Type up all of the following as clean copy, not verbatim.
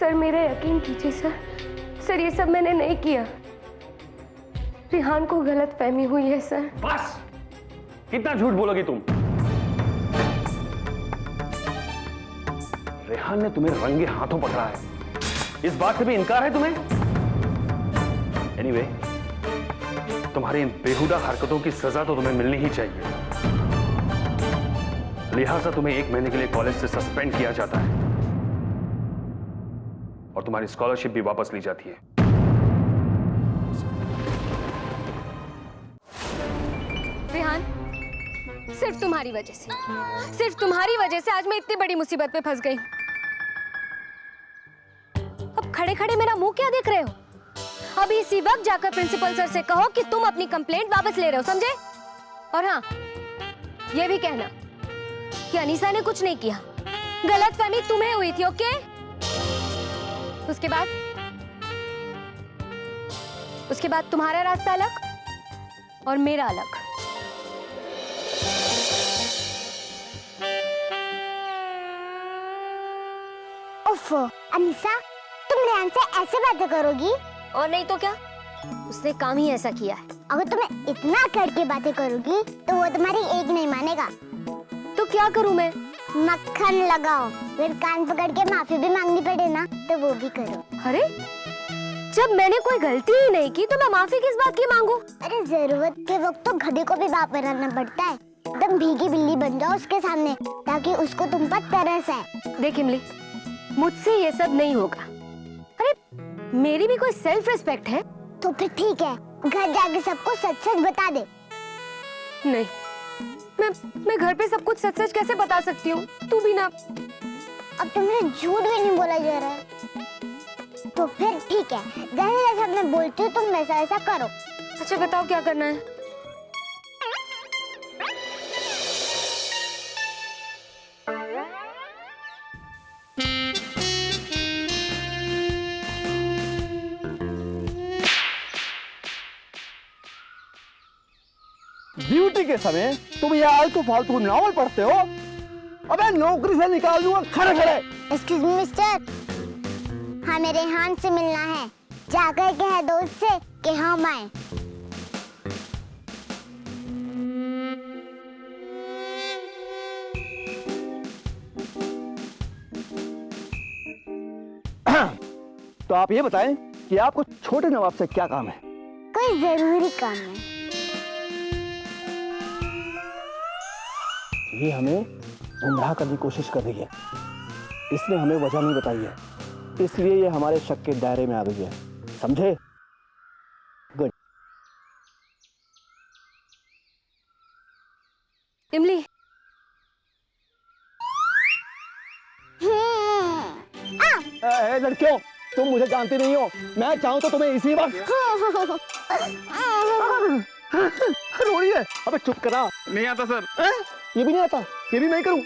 Sir मेरा यकीन कीजिए सर ये सब मैंने नहीं किया। रिहान को गलत फहमी हुई है सर। बस, कितना झूठ बोलोगी तुम? रेहान ने तुम्हें रंगे हाथों पकड़ा है, इस बात से भी इनकार है तुम्हें? एनीवे, तुम्हारी इन बेहुदा हरकतों की सजा तो तुम्हें मिलनी ही चाहिए। लिहाजा तुम्हें 1 महीने के लिए कॉलेज से सस्पेंड किया जाता है और तुम्हारी स्कॉलरशिप भी वापस ली जाती है। रेहान, सिर्फ तुम्हारी वजह से आज मैं इतनी बड़ी मुसीबत में फंस गई। अब खड़े खड़े मेरा मुंह क्या देख रहे हो? अभी इसी वक्त जाकर प्रिंसिपल सर से कहो कि तुम अपनी कंप्लेंट वापस ले रहे हो, समझे? और हाँ, ये भी कहना कि अनीसा ने कुछ नहीं किया, गलतफहमी तुम्हें हुई थी, ओके? उसके बाद तुम्हारा रास्ता अलग और मेरा अलग। उफ, अनीसा, तुम रेहान से ऐसे बातें करोगी? और नहीं तो क्या, उसने काम ही ऐसा किया है। अगर तुम्हें इतना करके बातें करोगी तो वो तुम्हारी एक नहीं मानेगा। तो क्या करूं मैं? मक्खन लगाओ, फिर कान पकड़ के माफी भी मांगनी पड़े ना तो वो भी करो। अरे, जब मैंने कोई गलती ही नहीं की तो मैं माफी किस बात की मांगू? अरे जरूरत के वक्त तो गधे को भी बाप बनाना पड़ता है। एकदम भीगी बिल्ली बन जाओ उसके सामने ताकि उसको तुम पर तरस आए। देख इमली, मुझसे ये सब नहीं होगा। अरे, मेरी भी कोई सेल्फ रिस्पेक्ट है। तो फिर ठीक है, घर जाके सबको सच सच बता दे। नहीं, मैं घर पे सब कुछ सच सच कैसे बता सकती हूँ? तू भी ना। अब तुम्हें झूठ भी नहीं बोला जा रहा है। तो फिर ठीक है, जैसे जैसा मैं बोलती हूँ तुम वैसा ऐसा करो। अच्छा बताओ क्या करना है? ड्यूटी के समय तुम ये आलतू फालतू नॉवल पढ़ते हो? अबे नौकरी से निकाल दूंगा खड़े खड़े। एक्सक्यूज मी मिस्टर, हमें रेहान से मिलना है। जाकर कह दो उससे कि हम आए। तो आप ये बताएं कि आपको छोटे नवाब से क्या काम है? कोई जरूरी काम है। ये हमें गुमराह करने की कोशिश कर रही है। इसने हमें वजह नहीं बताई है, इसलिए ये हमारे शक के दायरे में आ गई है, समझे? गुड। इमली, लड़कियों, तुम मुझे जानती नहीं हो। मैं चाहूं तो तुम्हें इसी वक्त रो रही है। अबे चुप करा। नहीं आता सर। ये भी नहीं आता? ये भी मैं करूं?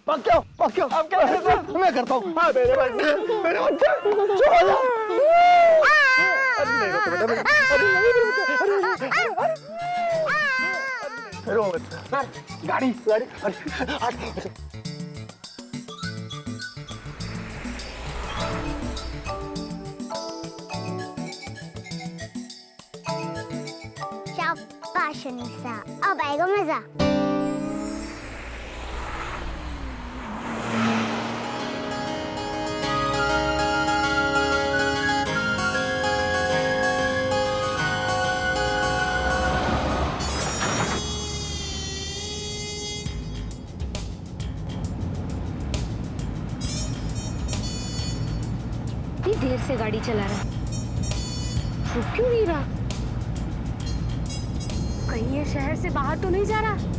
पक्क्यो अब क्या मैं करता हूँ। मेरे बच्चे चुप हो जा। गाड़ी शाबाश अनीसा, अब आएगा मजा। इतनी देर से गाड़ी चला रहा है, रुक क्यों नहीं रहा? कहीं ये शहर से बाहर तो नहीं जा रहा?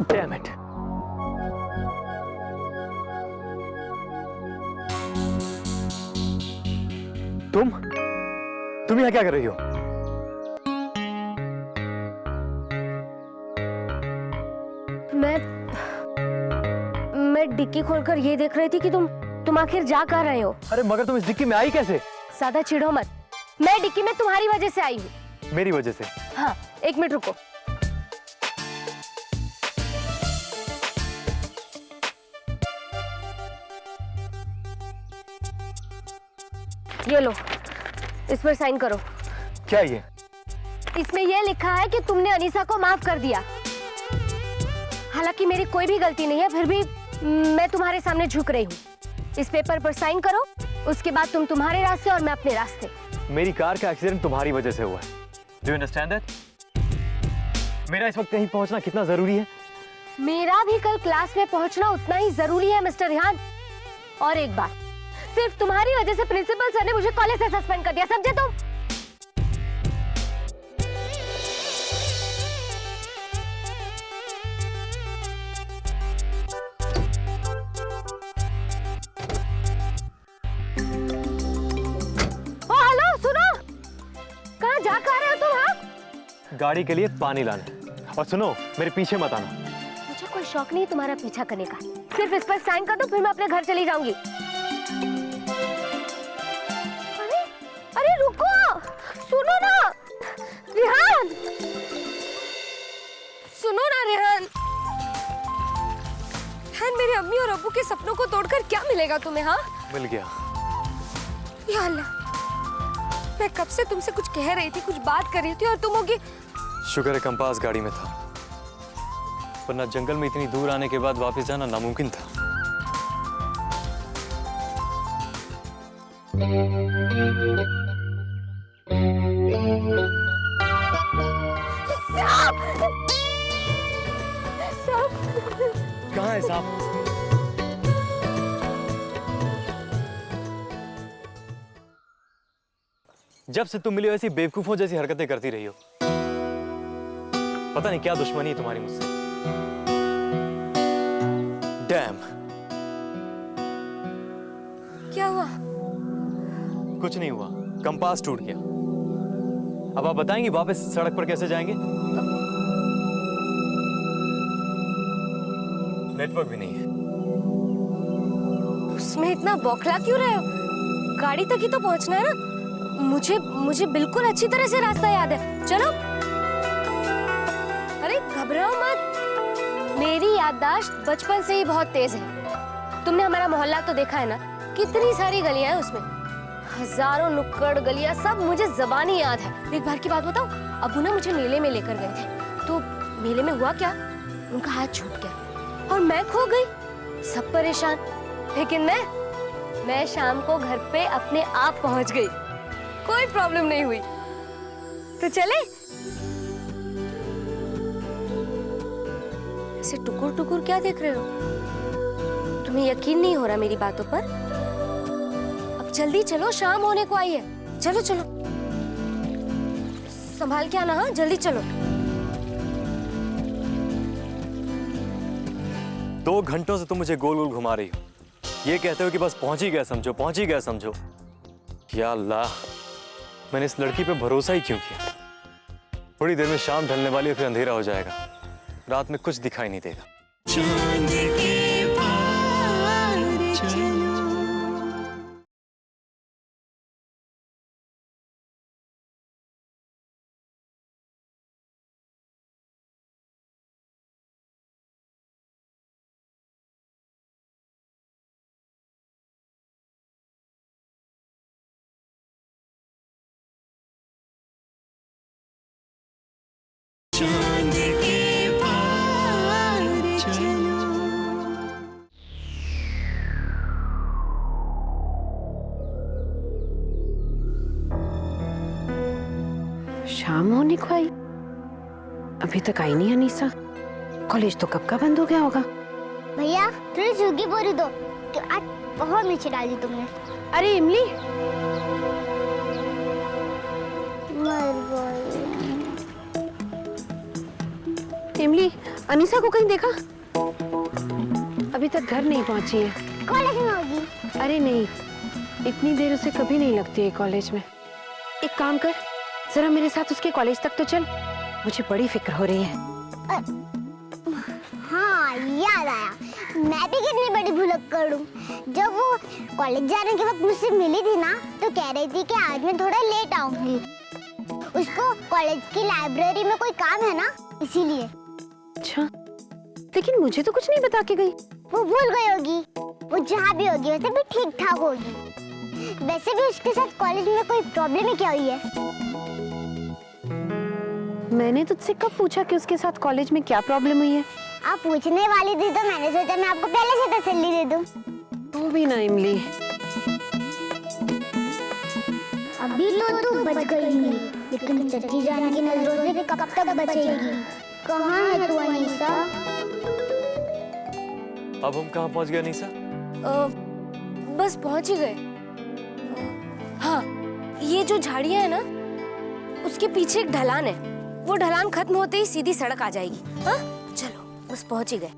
Damn it. तुम यहाँ क्या कर रही हो? मैं डिक्की खोलकर ये देख रही थी कि तुम आखिर जा कर रहे हो। अरे मगर तुम इस डिक्की में आई कैसे? ज्यादा चिढ़ो मत, मैं डिक्की में तुम्हारी वजह से आई हूँ। मेरी वजह से? हाँ, 1 मिनट रुको। ये लो, इस पर साइन करो। क्या ये? इसमें यह लिखा है कि तुमने अनीसा को माफ कर दिया। हालांकि मेरी कोई भी गलती नहीं है, फिर भी मैं तुम्हारे सामने झुक रही हूँ। इस पेपर पर साइन करो, उसके बाद तुम तुम्हारे रास्ते और मैं अपने रास्ते। मेरी कार का एक्सीडेंट तुम्हारी वजह से हुआ है। Do you understand that? मेरा इस वक्त कहीं पहुंचना कितना जरूरी है? मेरा भी कल क्लास में पहुंचना उतना ही जरूरी है मिस्टर रिहान। और एक बात, सिर्फ तुम्हारी वजह से प्रिंसिपल सर ने मुझे कॉलेज से सस्पेंड कर दिया, समझे तुम? ओ हेलो, सुनो, कहाँ जा कर रहे हो तुम? हाँ, गाड़ी के लिए पानी लाने। और सुनो, मेरे पीछे मत आना। मुझे कोई शौक नहीं तुम्हारा पीछा करने का। सिर्फ इस पर साइन कर दो, फिर मैं अपने घर चली जाऊंगी। अरे रुको, सुनो ना रिहान, सुनो ना रिहान। रिहान, मेरे अम्मी और अब्बू के सपनों को तोड़कर क्या मिलेगा तुम्हें? हाँ, मिल गया। या अल्लाह, मैं कब से तुमसे कुछ कह रही थी, कुछ बात कर रही थी और तुम होगी। शुक्र है कंपास गाड़ी में था, वरना जंगल में इतनी दूर आने के बाद वापस जाना नामुमकिन था। कहाँ है सांप? जब से तुम मिली हो ऐसी बेवकूफों जैसी हरकतें करती रही हो। पता नहीं क्या दुश्मनी है तुम्हारी मुझसे। डैम। क्या हुआ? कुछ नहीं हुआ, कंपास टूट गया। अब आप बताएंगी वापस सड़क पर कैसे जाएंगे? नेटवर्क भी नहीं है। उसमें इतना बौखला क्यों रहे हो? गाड़ी तक ही तो पहुंचना है ना। मुझे बिल्कुल अच्छी तरह से रास्ता याद है, चलो। अरे घबराओ मत, मेरी याददाश्त बचपन से ही बहुत तेज है। तुमने हमारा मोहल्ला तो देखा है ना, कितनी सारी गलियां हैं उसमें, हजारों नुक्कड़ गलियां, सब मुझे ज़बानी याद है। एक बार की बात बताओ, अबू ना मुझे मेले में लेकर गए थे, तो मेले में हुआ क्या, उनका हाथ छूट गया और मैं खो गई। सब परेशान, लेकिन मैं शाम को घर पे अपने आप पहुंच गई, कोई प्रॉब्लम नहीं हुई। तो चले? ऐसे टुकुर टुकुर क्या देख रहे हो? तुम्हें यकीन नहीं हो रहा मेरी बातों पर? अब जल्दी चलो, शाम होने को आई है। चलो चलो, संभाल के आना। हाँ, जल्दी चलो। 2 घंटों से तुम मुझे गोल गोल घुमा रही हो। ये कहते हो कि बस पहुंच ही गया समझो, पहुंच ही गया समझो। या अल्लाह, मैंने इस लड़की पे भरोसा ही क्यों किया? थोड़ी देर में शाम ढलने वाली है, फिर अंधेरा हो जाएगा, रात में कुछ दिखाई नहीं देगा। चांद के पार चलो। चांद के पार चलो। शाम होने को आई, अभी तक आई नहीं अनीसा। कॉलेज तो कब का बंद हो गया होगा। भैया थोड़ी सूखी बोरी दो, तो आज बहुत मिर्ची डाली तुमने। अरे इमली, मर गई। इमली, अनीसा को कहीं देखा? अभी तक घर नहीं पहुंची है। कॉलेज में होगी। अरे नहीं, इतनी देर उसे कभी नहीं लगती है कॉलेज में। एक काम कर, जरा मेरे साथ उसके कॉलेज तक तो चल, मुझे बड़ी फिक्र हो रही है। हाँ याद आया, मैं भी कितनी बड़ी भुलक करूं। जब वो कॉलेज जाने के वक्त मुझसे मिली थी ना, तो कह रही थी कि आज मैं थोड़ा लेट आऊंगी। उसको कॉलेज की लाइब्रेरी में कोई काम है ना, इसीलिए। अच्छा, लेकिन मुझे तो कुछ नहीं बता के गई। वो भूल गई होगी। वो जहाँ भी होगी वैसे भी ठीक ठाक होगी। वैसे भी उसके साथ कॉलेज में कोई प्रॉब्लम ही क्या हुई है? मैंने तुझसे कब पूछा कि उसके साथ कॉलेज में क्या प्रॉब्लम हुई है? आप पूछने वाली थी तो मैंने सोचा मैं आपको पहले से तसल्ली दे दूं। तू भी ना इमली। अभी तो तू बच गई नहीं, लेकिन चची जान की नजरों से कब तक बचेगी? कहाँ है तू अनीसा? अब हम कहाँ पहुंच गए अनीसा? बस पहुंच ही गए। हाँ, ये जो झाड़ियां है ना, उसके पीछे एक ढलान है। वो ढलान खत्म होते ही सीधी सड़क आ जाएगी। हाँ, चलो बस पहुंच ही गए।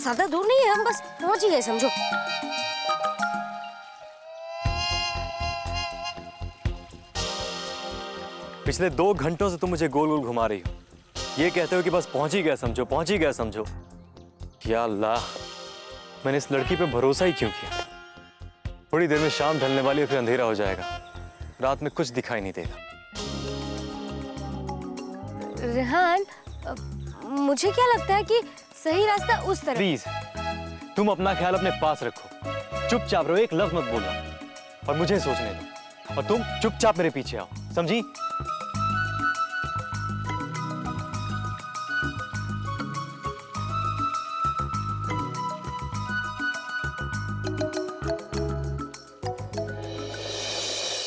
ज्यादा दूर नहीं है, हम बस पहुंच ही गए समझो। पिछले 2 घंटों से तुम मुझे गोल गोल घुमा रही हो, ये कहते हो कि बस पहुंच ही गए समझो, पहुंच ही गए समझो। या अल्लाह, मैंने इस लड़की पे भरोसा ही क्यों किया? थोड़ी देर में शाम ढलने वाली है, फिर अंधेरा हो जाएगा, रात में कुछ दिखाई नहीं देगा। रेहान, मुझे क्या लगता है कि सही रास्ता उस तरफ। प्लीज, तुम अपना ख्याल अपने पास रखो, चुपचाप रहो, एक लफ्ज मत बोलना और मुझे सोचने दो। और तुम चुपचाप मेरे पीछे आओ, समझी?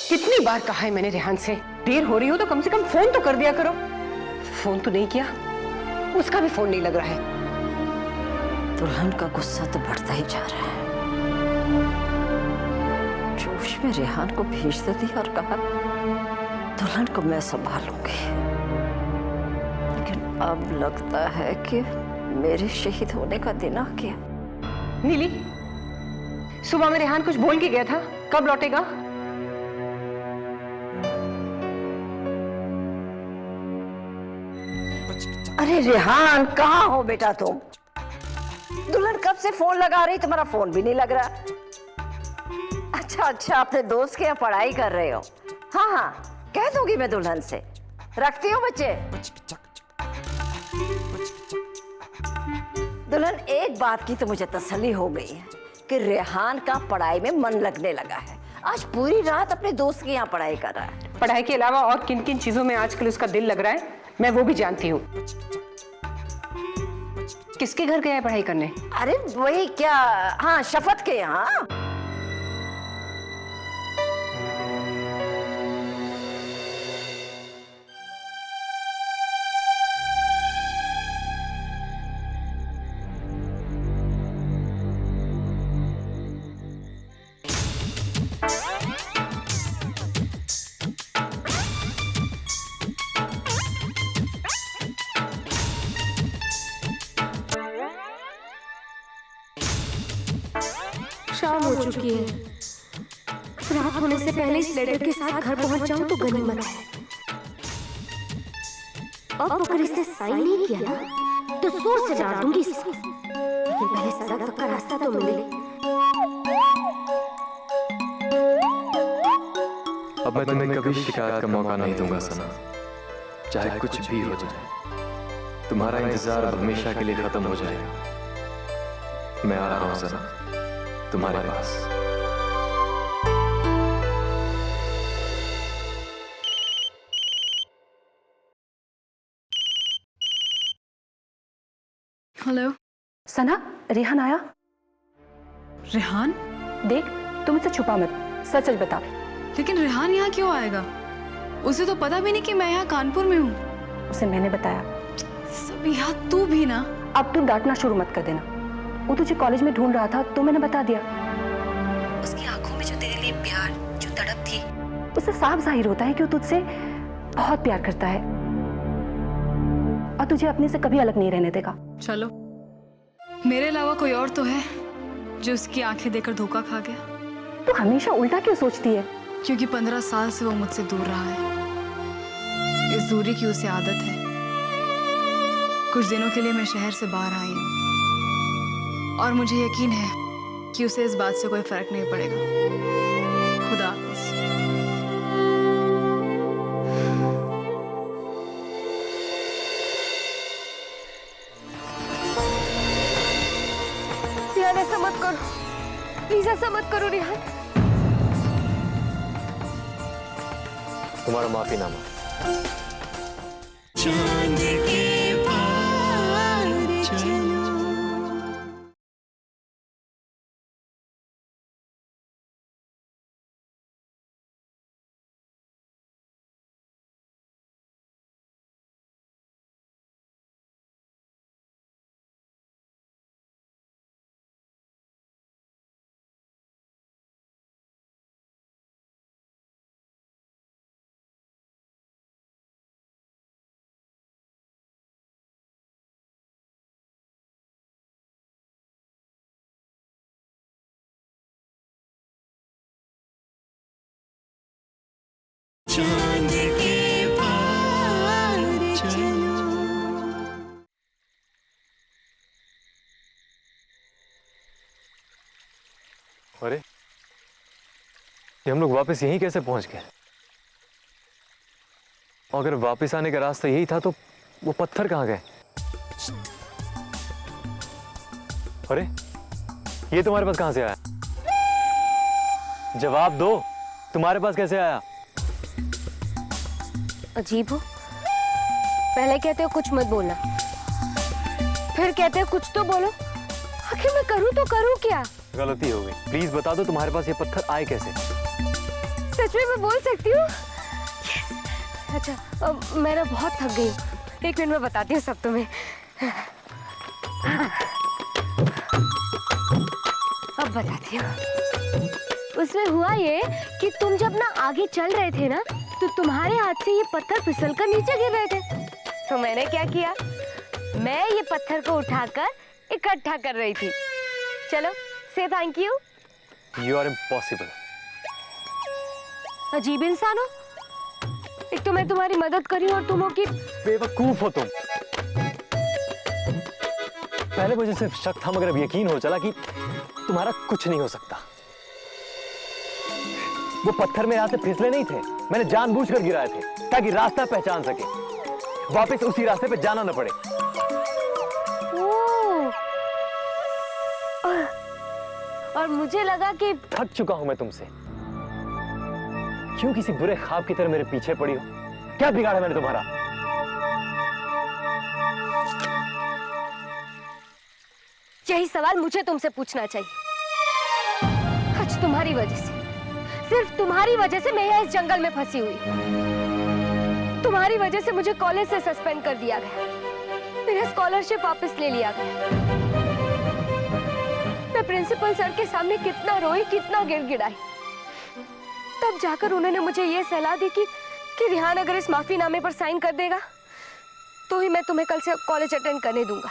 कितनी बार कहा है मैंने रेहान से, देर हो रही हो तो कम से कम फोन तो कर दिया करो। फोन तो नहीं किया, उसका भी फोन नहीं लग रहा है। दुल्हन का गुस्सा तो बढ़ता ही जा रहा है। जोश में रेहान को भेज देती और कहा दुल्हन को मैं संभालूंगी, लेकिन अब लगता है कि मेरे शहीद होने का दिन आ गया। नीली, सुबह में रेहान कुछ बोल के गया था, कब लौटेगा? अरे रेहान, कहाँ हो बेटा तुम? दुल्हन कब से फोन लगा रही, तुम्हारा फोन भी नहीं लग रहा। अच्छा, अपने दोस्त के यहाँ पढ़ाई कर रहे हो? हाँ हाँ, कह दूंगी मैं दुल्हन से। रखती हो बच्चे? दुल्हन, एक बात की तो मुझे तसल्ली हो गई है कि रेहान का पढ़ाई में मन लगने लगा है। आज पूरी रात अपने दोस्त के यहाँ पढ़ाई कर रहा है। पढ़ाई के अलावा और किन किन चीजों में आजकल उसका दिल लग रहा है, मैं वो भी जानती हूँ। किसके घर गया है पढ़ाई करने? अरे वही क्या, हाँ, शफत के यहाँ। शाम हो चुकी है। रात होने से पहले इस लेटर के साथ घर पहुंच जाऊं तो गनीमत है। अब अगर इसने साइन नहीं किया ना, तो जोर से डांट दूंगी इसको। लेकिन पहले सड़क तक का रास्ता तो मिले। अब मैं तुम्हें कभी शिकायत का मौका नहीं दूंगा सना, चाहे कुछ भी हो जाए। तुम्हारा इंतजार अब हमेशा के लिए खत्म हो जाएगा। मैं आ रहा हूं सना, तुम्हारे पास। हेलो सना, रेहान आया? रेहान? देख, तुम इसे छुपा मत, सच सच बता। लेकिन रेहान यहाँ क्यों आएगा? उसे तो पता भी नहीं कि मैं यहाँ कानपुर में हूँ। उसे मैंने बताया। सबिहा, तू भी ना। अब तू डांटना शुरू मत कर देना। वो तुझे कॉलेज में ढूंढ रहा था तो मैंने बता दिया। उसकी आंखों में जो तेरे लिए प्यार, जो तड़प थी, उससे साफ जाहिर होता है कि वो तुझसे बहुत प्यार करता है और तुझे अपने से कभी अलग नहीं रहने देगा। चलो, मेरे अलावा कोई और तो है जो उसकी आंखें देखकर धोखा खा गया। तू हमेशा उल्टा क्यों सोचती है? क्योंकि 15 साल से वो मुझसे दूर रहा है। इस दूरी की उसे आदत है। कुछ दिनों के लिए मैं शहर से बाहर आई हूँ और मुझे यकीन है कि उसे इस बात से कोई फर्क नहीं पड़ेगा। खुदा हाफिज़। रिहान, ऐसा मत करो, प्लीज ऐसा मत करो रिहान। तुम्हारा माफीनामा। अरे, ये हम लोग वापस यहीं कैसे पहुंच गए? अगर वापस आने का रास्ता यही था तो वो पत्थर कहाँ गए? अरे, ये तुम्हारे पास कहां से आया? जवाब दो, तुम्हारे पास कैसे आया? अजीब हो, पहले कहते हो कुछ मत बोलना, फिर कहते हो कुछ तो बोलो। आखिर मैं करूं तो करूं क्या? गलती हो गई, प्लीज बता दो तुम्हारे पास ये पत्थर आए कैसे? सच में मैं बोल सकती हूँ? अच्छा, मैं ना बहुत थक गई हूँ, एक मिनट में बताती हूँ सब तुम्हें। अब बताती हूँ। उसमें हुआ ये कि तुम जब ना आगे चल रहे थे ना, तो तुम्हारे हाथ से ये पत्थर फिसलकर नीचे गिर रहे थे। तो मैंने क्या किया, मैं ये पत्थर को उठाकर इकट्ठा कर रही थी। चलो, say thank you. You are impossible. अजीब इंसान हो, एक तो मैं तुम्हारी मदद करी और तुम हो कि बेवकूफ हो तुम। पहले मुझे सिर्फ शक था, मगर अब यकीन हो चला कि तुम्हारा कुछ नहीं हो सकता। वो पत्थर मेरे हाथ से फिसले नहीं थे, मैंने जानबूझकर गिराए थे ताकि रास्ता पहचान सके, वापस उसी रास्ते पे जाना न पड़े। और मुझे लगा कि थक चुका हूं मैं तुमसे। क्यों किसी बुरे ख्वाब की तरह मेरे पीछे पड़ी हो? क्या बिगाड़ा मैंने तुम्हारा? यही सवाल मुझे तुमसे पूछना चाहिए। आज तुम्हारी वजह से, सिर्फ तुम्हारी वजह से मैं यहाँ इस जंगल में फंसी हुई हूँ। तुम्हारी वजह से मुझे कॉलेज से सस्पेंड कर दिया गया, मेरा स्कॉलरशिप वापस ले लिया गया। मैं प्रिंसिपल सर के सामने कितना रोई, कितना गिड़गिड़ाई। तब जाकर उन्होंने मुझे ये सलाह दी कि रिहान अगर इस माफीनामे पर साइन कर देगा तो ही मैं तुम्हें कल से कॉलेज अटेंड करने दूंगा।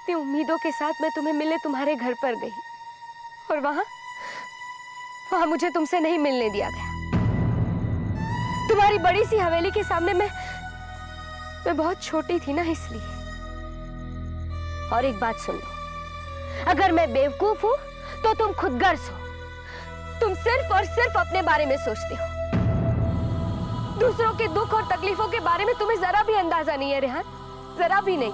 अपनी उम्मीदों के साथ मैं तुम्हें मिलने तुम्हारे घर पर गई और वहां मुझे तुमसे नहीं मिलने दिया गया। तुम्हारी बड़ी सी हवेली के सामने मैं बहुत छोटी थी ना, इसलिए। और एक बात सुन लो, अगर मैं बेवकूफ हूं तो तुम खुदगर्ज हो। तुम सिर्फ और सिर्फ अपने बारे में सोचते हो। दूसरों के दुख और तकलीफों के बारे में तुम्हें जरा भी अंदाजा नहीं है रेहान, जरा भी नहीं।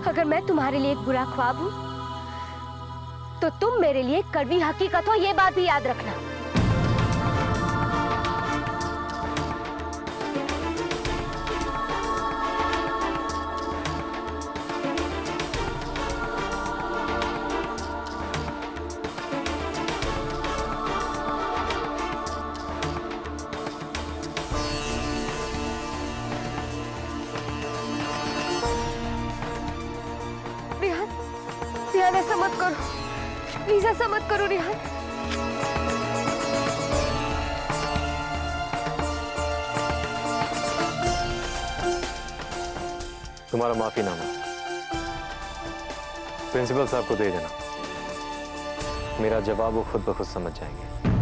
अगर मैं तुम्हारे लिए एक बुरा ख्वाब हूं तो तुम मेरे लिए कड़वी हकीकत हो, ये बात भी याद रखना। रिहान, ऐसा मत करो, प्लीज ऐसा मत करो रिहान। तुम्हारा माफीनामा प्रिंसिपल साहब को दे देना। मेरा जवाब वो खुद ब खुद समझ जाएंगे।